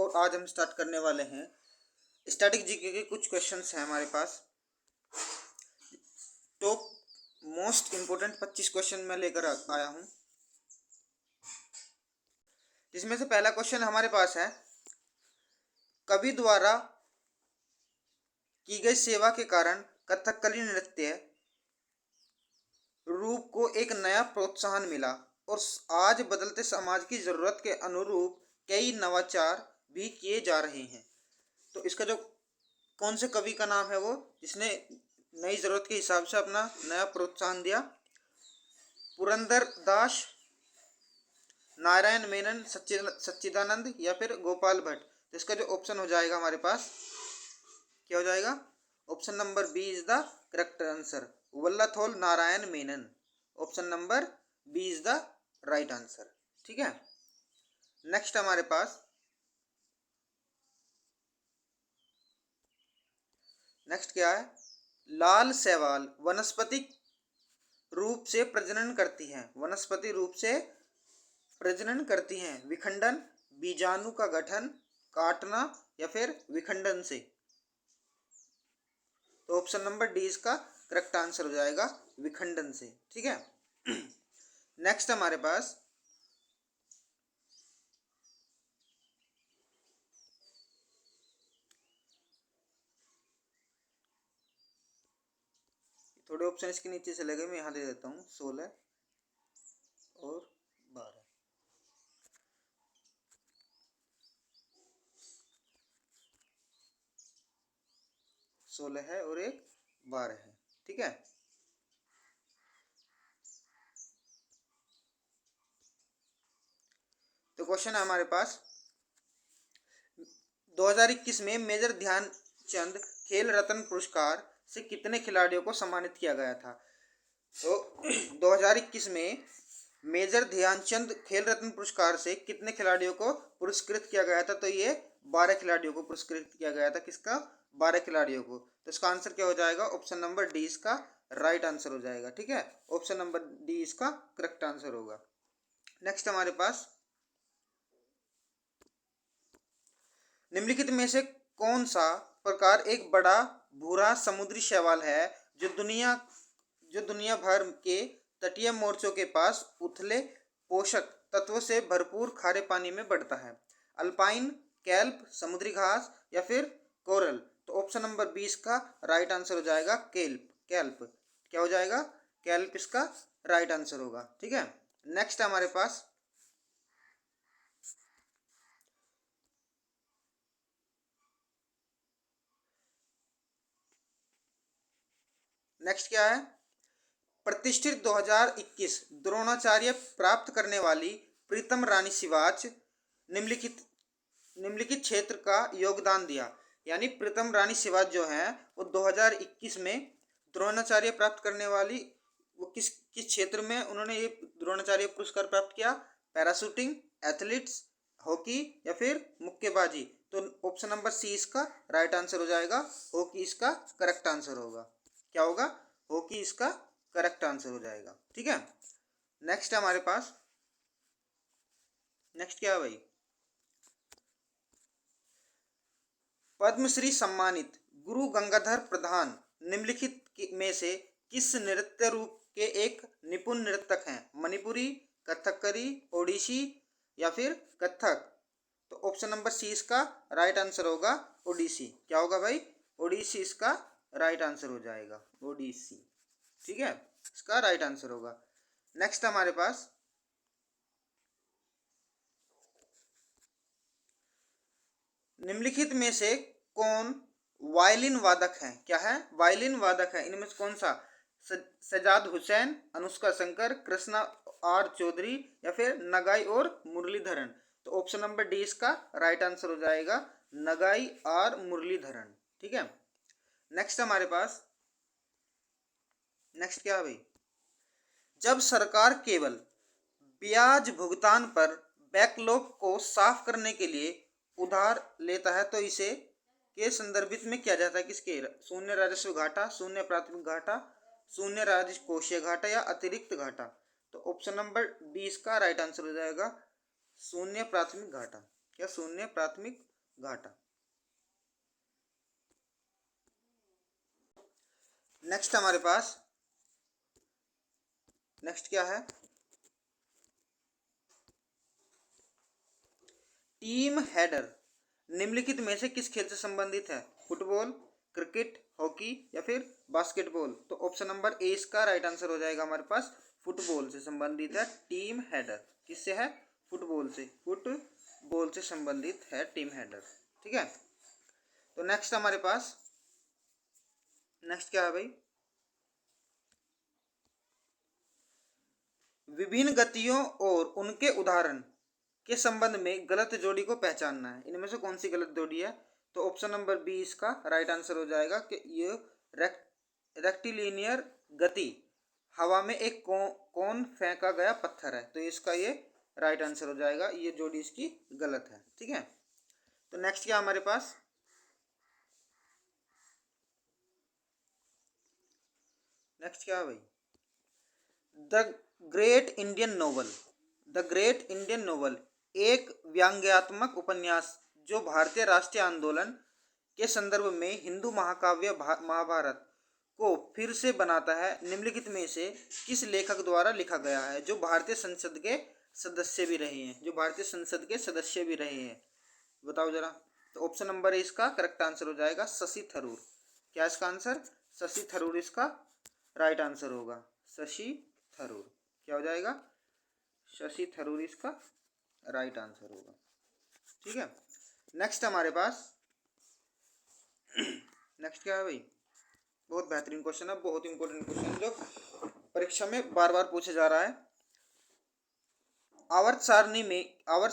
और आज हम स्टार्ट करने वाले हैं स्टैटिक जीके के कुछ क्वेश्चंस हैं हमारे पास। टॉप मोस्ट इम्पोर्टेंट 25 क्वेश्चन मैं लेकर आया हूं, जिसमें से पहला क्वेश्चन हमारे पास है, कवि द्वारा की गई सेवा के कारण कथकली नृत्य रूप को एक नया प्रोत्साहन मिला और आज बदलते समाज की जरूरत के अनुरूप कई नवाचार भी किए जा रहे हैं। तो इसका जो कौन से कवि का नाम है वो, जिसने नई जरूरत के हिसाब से अपना नया प्रोत्साहन दिया? पुरंदर दास, नारायण मेनन, सच्चिदानंद या फिर गोपाल भट्ट। तो इसका जो ऑप्शन हो जाएगा हमारे पास, क्या हो जाएगा? Option number B is the correct answer, Vallathol Narayana Menon. Option number B is the right answer. ठीक है, नेक्स्ट हमारे पास नेक्स्ट क्या है? लाल शैवाल वनस्पतिक रूप से प्रजनन करती हैं, वनस्पति रूप से प्रजनन करती हैं। विखंडन, बीजाणु का गठन, काटना या फिर विखंडन से। तो ऑप्शन नंबर डी इसका करेक्ट आंसर हो जाएगा, विखंडन से। ठीक है, नेक्स्ट हमारे पास थोड़े ऑप्शन इसके नीचे चले गए, मैं यहाँ दे देता हूँ। 16 और 12, 16 है और एक 12 है। ठीक है, तो क्वेश्चन है हमारे पास, 2021 में मेजर ध्यानचंद खेल रत्न पुरस्कार से कितने खिलाड़ियों को सम्मानित किया गया था? तो 2021 में मेजर ध्यानचंद खेल रत्न पुरस्कार से कितने खिलाड़ियों को पुरस्कृत किया गया था? तो ये 12 खिलाड़ियों को पुरस्कृत किया गया था। किसका? 12 खिलाड़ियों को। तो इसका आंसर क्या हो जाएगा? ऑप्शन नंबर डी इसका राइट आंसर हो जाएगा। ठीक है, ऑप्शन नंबर डी इसका करेक्ट आंसर होगा। नेक्स्ट हमारे पास, निम्नलिखित में से कौन सा प्रकार एक बड़ा भूरा समुद्री शैवाल है जो दुनिया भर के तटीय मोर्चों के पास उथले पोषक तत्वों से भरपूर खारे पानी में बढ़ता है? अल्पाइन, कैल्प, समुद्री घास या फिर कोरल? तो ऑप्शन नंबर 20 का राइट आंसर हो जाएगा कैल्प। कैल्प क्या हो जाएगा? कैल्प इसका राइट आंसर होगा। ठीक है, नेक्स्ट हमारे पास नेक्स्ट क्या है? प्रतिष्ठित 2021 द्रोणाचार्य प्राप्त करने वाली प्रीतम रानी सिवाच निम्नलिखित क्षेत्र का योगदान दिया। यानी प्रीतम रानी सिवाच जो है वो 2021 में द्रोणाचार्य प्राप्त करने वाली, वो किस किस क्षेत्र में उन्होंने ये द्रोणाचार्य पुरस्कार प्राप्त किया? पैराशूटिंग, एथलीट्स, हॉकी या फिर मुक्केबाजी? तो ऑप्शन नंबर सी इसका राइट आंसर हो जाएगा, हॉकी इसका करेक्ट आंसर होगा। क्या होगा? हॉकी इसका करेक्ट आंसर हो जाएगा। ठीक है, नेक्स्ट हमारे पास नेक्स्ट क्या है भाई? पद्मश्री सम्मानित गुरु गंगाधर प्रधान निम्नलिखित में से किस नृत्य रूप के एक निपुण नर्तक हैं? मणिपुरी, कथकली, ओडिसी या फिर कथक? तो ऑप्शन नंबर सी इसका राइट आंसर होगा, ओडिसी। क्या होगा भाई? ओडिसी इसका राइट आंसर हो जाएगा, ओडिसी। ठीक है, इसका राइट आंसर होगा। नेक्स्ट हमारे पास निम्नलिखित में से कौन वायलिन वादक है? क्या है? वायलिन वादक है। इनमें से कौन सा? सजाद हुसैन, अनुष्का शंकर, कृष्णा आर चौधरी या फिर नगाई और मुरलीधरन? तो ऑप्शन नंबर डी इसका राइट आंसर हो जाएगा, नगाई आर मुरलीधरन। ठीक है, नेक्स्ट हमारे पास नेक्स्ट क्या है भाई? जब सरकार केवल ब्याज भुगतान पर बैकलॉग को साफ करने के लिए उधार लेता है तो इसे के संदर्भित में किया जाता है? किसके? शून्य राजस्व घाटा, शून्य प्राथमिक घाटा, शून्य राजस्व कोषीय घाटा या अतिरिक्त घाटा? तो ऑप्शन नंबर बी इसका राइट आंसर हो जाएगा, शून्य प्राथमिक घाटा। क्या? शून्य प्राथमिक घाटा। नेक्स्ट हमारे पास नेक्स्ट क्या है, टीम हेडर निम्नलिखित में से किस खेल से संबंधित है? फुटबॉल, क्रिकेट, हॉकी या फिर बास्केटबॉल? तो ऑप्शन नंबर ए इसका राइट आंसर हो जाएगा हमारे पास, फुटबॉल से संबंधित है टीम हेडर। किससे है? फुटबॉल से, फुटबॉल से संबंधित है टीम हेडर। ठीक है, तो नेक्स्ट हमारे पास नेक्स्ट क्या है भाई, विभिन्न गतियों और उनके उदाहरण के संबंध में गलत जोड़ी को पहचानना है। इनमें से कौन सी गलत जोड़ी है? तो ऑप्शन नंबर बी इसका राइट आंसर हो जाएगा कि ये रेक्टिलिनियर गति हवा में एक कौन फेंका गया पत्थर है। तो इसका ये राइट आंसर हो जाएगा, ये जोड़ी इसकी गलत है। ठीक है, तो नेक्स्ट क्या हमारे पास, नेक्स्ट क्या है भाई, the great Indian novel. The great Indian novel एक व्यंग्यात्मक उपन्यास जो भारतीय राष्ट्रीय आंदोलन के संदर्भ में हिंदू महाकाव्य महाभारत को फिर से बनाता है। निम्नलिखित में से किस लेखक द्वारा लिखा गया है, जो भारतीय संसद के सदस्य भी रहे हैं, जो भारतीय संसद के सदस्य भी रहे हैं? बताओ जरा। तो ऑप्शन नंबर ए इसका करेक्ट आंसर हो जाएगा, शशि थरूर। क्या इसका आंसर? शशि थरूर इसका राइट आंसर होगा, शशि थरूर। क्या हो जाएगा? शशि थरूर इसका राइट आंसर होगा। ठीक है, नेक्स्ट हमारे पास नेक्स्ट क्या है भाई, बहुत बेहतरीन क्वेश्चन है, बहुत इंपॉर्टेंट क्वेश्चन जो परीक्षा में बार बार पूछा जा रहा है। आवर्त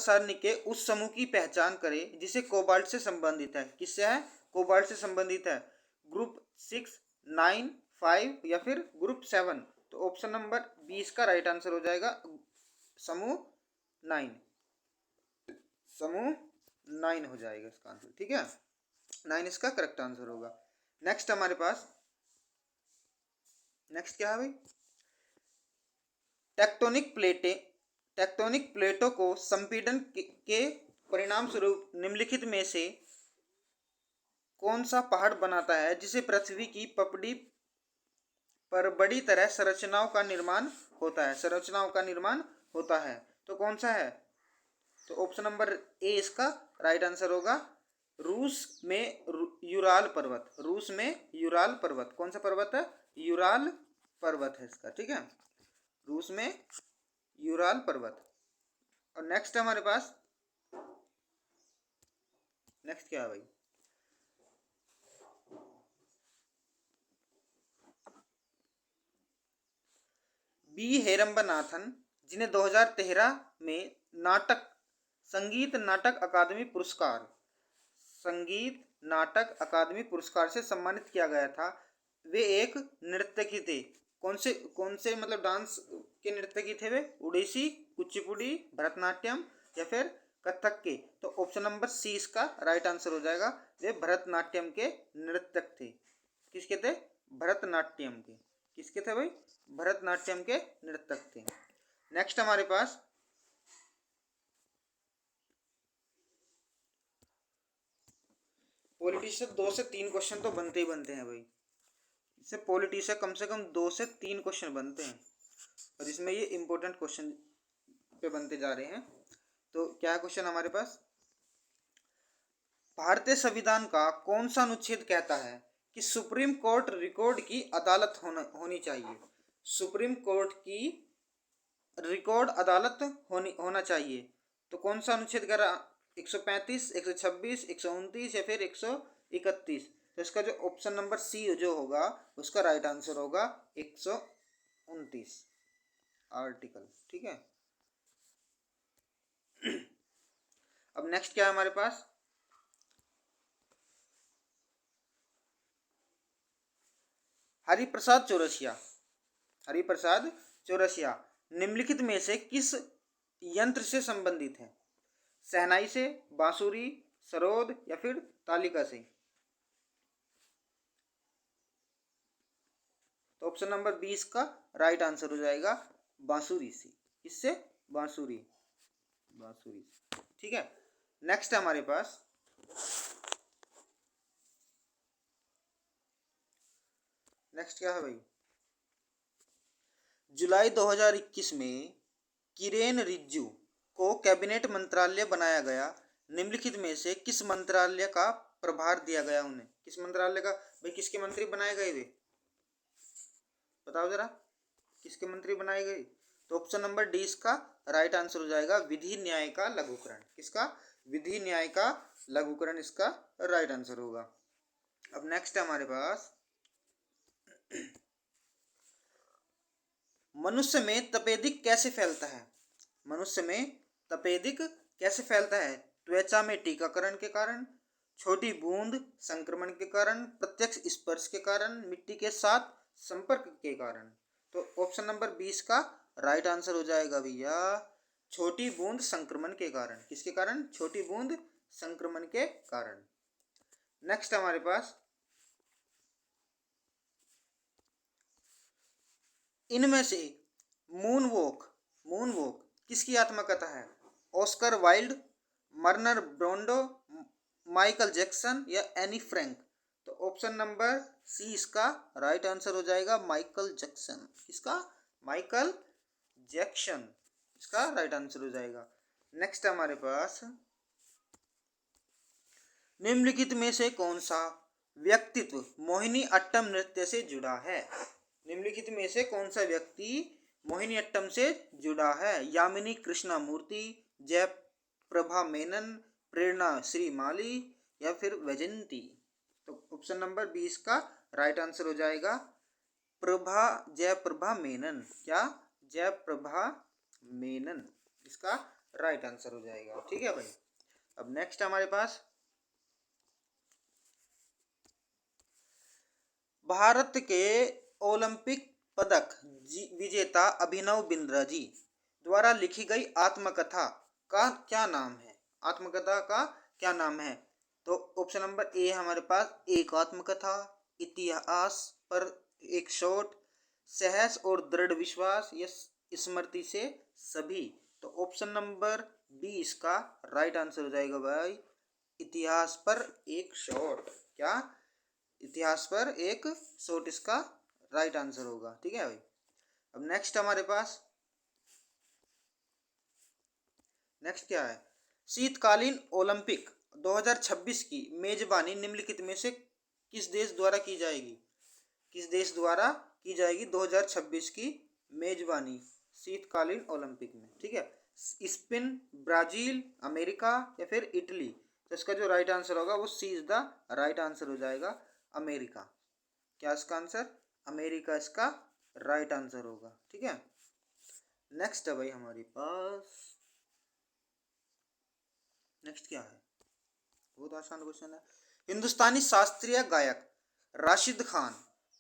सारणी के उस समूह की पहचान करें जिसे कोबाल्ट से संबंधित है। किससे है? कोबाल्ट से संबंधित है। ग्रुप 6, 9, 5 या फिर ग्रुप 7? तो ऑप्शन नंबर 20 का राइट आंसर हो जाएगा, समूह 9, समूह 9 हो जाएगा इसका आंसर। ठीक है, 9 इसका करेक्ट आंसर होगा। नेक्स्ट हमारे पास नेक्स्ट क्या है भाई, टेक्टोनिक प्लेटों को संपीड़न के परिणाम स्वरूप निम्नलिखित में से कौन सा पहाड़ बनाता है जिसे पृथ्वी की पपड़ी पर बड़ी तरह संरचनाओं का निर्माण होता है? संरचनाओं का निर्माण होता है, तो कौन सा है? तो ऑप्शन नंबर ए इसका राइट आंसर होगा, रूस में यूराल पर्वत। रूस में यूराल पर्वत। कौन सा पर्वत है? यूराल पर्वत है इसका। ठीक है, रूस में यूराल पर्वत। और नेक्स्ट हमारे पास नेक्स्ट क्या है भाई, बी हेरम्बनाथन, जिन्हें 2013 में संगीत नाटक अकादमी पुरस्कार से सम्मानित किया गया था। वे एक नर्तकी थे। कौन से मतलब डांस के नर्तकी थे वे? ओडिसी, कुचिपुड़ी, भरतनाट्यम या फिर कथक के? तो ऑप्शन नंबर सी इसका राइट आंसर हो जाएगा, वे भरतनाट्यम के नर्तक थे। किसके थे? भरतनाट्यम के। किसके थे भाई? भरतनाट्यम के नर्तक थे। नेक्स्ट हमारे पास पॉलिटी से 2 से 3 क्वेश्चन तो बनते ही बनते हैं भाई। इससे पॉलिटी से कम 2 से 3 क्वेश्चन बनते हैं और इसमें ये इंपॉर्टेंट क्वेश्चन पे बनते जा रहे हैं। तो क्या क्वेश्चन हमारे पास, भारतीय संविधान का कौन सा अनुच्छेद कहता है कि सुप्रीम कोर्ट रिकॉर्ड की अदालत होनी चाहिए? सुप्रीम कोर्ट की रिकॉर्ड अदालत होना चाहिए। तो कौन सा अनुच्छेद कह रहा? 135, 126, 129 या फिर 131? तो इसका जो ऑप्शन नंबर सी जो होगा उसका राइट आंसर होगा 129 आर्टिकल। ठीक है, अब नेक्स्ट क्या है हमारे पास, हरिप्रसाद चौरसिया निम्नलिखित में से किस यंत्र से संबंधित है? शहनाई से, बांसुरी, सरोद या फिर तालिका से? तो ऑप्शन नंबर 20 का राइट आंसर हो जाएगा, बांसुरी से। इससे बांसुरी। ठीक है, नेक्स्ट हमारे पास नेक्स्ट क्या है भाई, जुलाई 2021 में किरेन रिजिजू को कैबिनेट मंत्रालय बनाया गया। निम्नलिखित में से किस मंत्रालय का प्रभार दिया गया उन्हें? किस मंत्रालय का भाई, किसके मंत्री बनाए गए वे, बताओ जरा, किसके मंत्री बनाए गए? तो ऑप्शन नंबर डी इसका राइट आंसर हो जाएगा, विधि न्याय का लघुकरण। किसका? विधि न्याय का लघुकरण इसका राइट आंसर होगा। अब नेक्स्ट है हमारे पास, मनुष्य में तपेदिक कैसे फैलता है? मनुष्य में तपेदिक कैसे फैलता है? त्वचा में टीकाकरण के कारण, छोटी बूंद संक्रमण के कारण, प्रत्यक्ष स्पर्श के कारण, मिट्टी के साथ संपर्क के कारण। तो ऑप्शन नंबर 20 का राइट आंसर हो जाएगा भैया, छोटी बूंद संक्रमण के कारण। किसके कारण? छोटी बूंद संक्रमण के कारण। नेक्स्ट हमारे पास, इनमें से मून वॉक किसकी आत्मकथा है? ऑस्कर वाइल्ड, मर्नर ब्रोंडो, माइकल जैक्सन या एनी फ्रैंक? तो ऑप्शन नंबर सी इसका राइट आंसर हो जाएगा, माइकल जैक्सन। किसका? माइकल जैक्सन इसका राइट आंसर हो जाएगा। नेक्स्ट हमारे पास, निम्नलिखित में से कौन सा व्यक्तित्व मोहिनी अट्टम नृत्य से जुड़ा है? निम्नलिखित में से कौन सा व्यक्ति मोहिनी अट्टम से जुड़ा है? यामिनी कृष्णमूर्ति, जयप्रभा मेनन, प्रेरणा श्रीमाली या फिर वैजंती? तो ऑप्शन नंबर 20 का राइट आंसर हो जाएगा, जयप्रभा मेनन। क्या? जयप्रभा मेनन इसका राइट आंसर हो जाएगा। ठीक है भाई। अब नेक्स्ट हमारे पास, भारत के ओलंपिक पदक विजेता अभिनव बिंद्रा जी द्वारा लिखी गई आत्मकथा का क्या नाम है? आत्मकथा का क्या नाम है? तो ऑप्शन नंबर ए हमारे पास, एक आत्मकथा, इतिहास पर एक शोध, सहस और दृढ़ विश्वास या स्मृति से सभी? तो ऑप्शन नंबर बी इसका राइट आंसर हो जाएगा भाई, इतिहास पर एक शॉट। क्या? इतिहास पर एक शॉट इसका राइट आंसर होगा। ठीक है भाई। अब नेक्स्ट हमारे पास, नेक्स्ट क्या है, शीतकालीन ओलंपिक 2026 की मेजबानी निम्नलिखित में से किस देश द्वारा की जाएगी? किस देश द्वारा की जाएगी 2026 की मेजबानी शीतकालीन ओलंपिक में? ठीक है, स्पेन, ब्राजील, अमेरिका या फिर इटली? तो इसका जो राइट आंसर होगा वो सी इज द राइट आंसर हो जाएगा, अमेरिका। क्या इसका आंसर? अमेरिका इसका राइट आंसर होगा। ठीक है। नेक्स्ट है भाई हमारे पास, नेक्स्ट क्या है, बहुत आसान क्वेश्चन है। हिंदुस्तानी शास्त्रीय गायक राशिद खान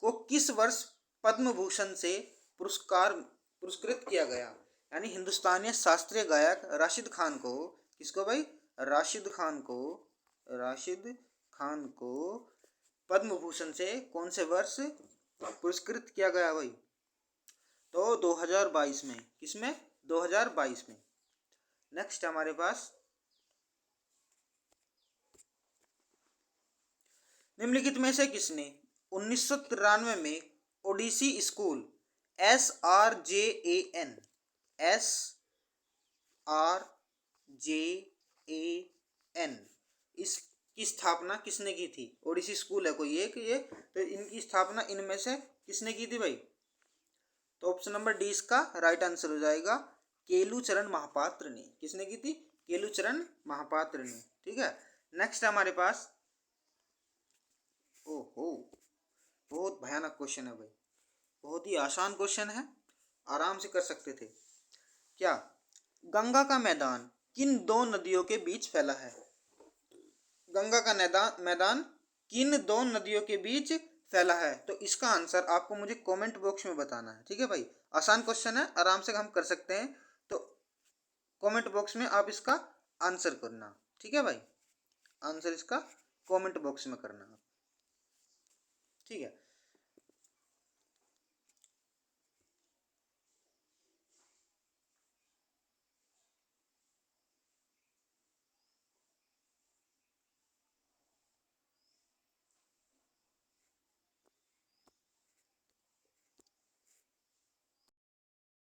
को किस वर्ष पद्म भूषण से पुरस्कृत किया गया? यानी हिंदुस्तानी शास्त्रीय गायक राशिद खान को, किसको भाई? राशिद खान को पद्म भूषण से कौन से वर्ष पुरस्कृत किया गया भाई? तो 2022 में। किसमें? 2022 में। नेक्स्ट हमारे पास, निम्नलिखित में से किसने 1993 में ओडिसी स्कूल SRJAN इसकी स्थापना किसने की थी? ओडिसी स्कूल है कोई एक ये, तो इनकी स्थापना इनमें से किसने की थी भाई? तो ऑप्शन नंबर डी इसका राइट आंसर हो जाएगा, केलुचरण महापात्र ने। किसने की थी? केलुचरण महापात्र ने। ठीक है। नेक्स्ट हमारे पास, ओहो बहुत भयानक क्वेश्चन है भाई, बहुत ही आसान क्वेश्चन है, आराम से कर सकते थे। क्या गंगा का मैदान किन दो नदियों के बीच फैला है? गंगा का मैदान किन दो नदियों के बीच फैला है? तो इसका आंसर आपको मुझे कमेंट बॉक्स में बताना है। ठीक है भाई, आसान क्वेश्चन है, आराम से हम कर सकते हैं, तो कमेंट बॉक्स में आप इसका आंसर करना। ठीक है भाई, आंसर इसका कमेंट बॉक्स में करना। ठीक है।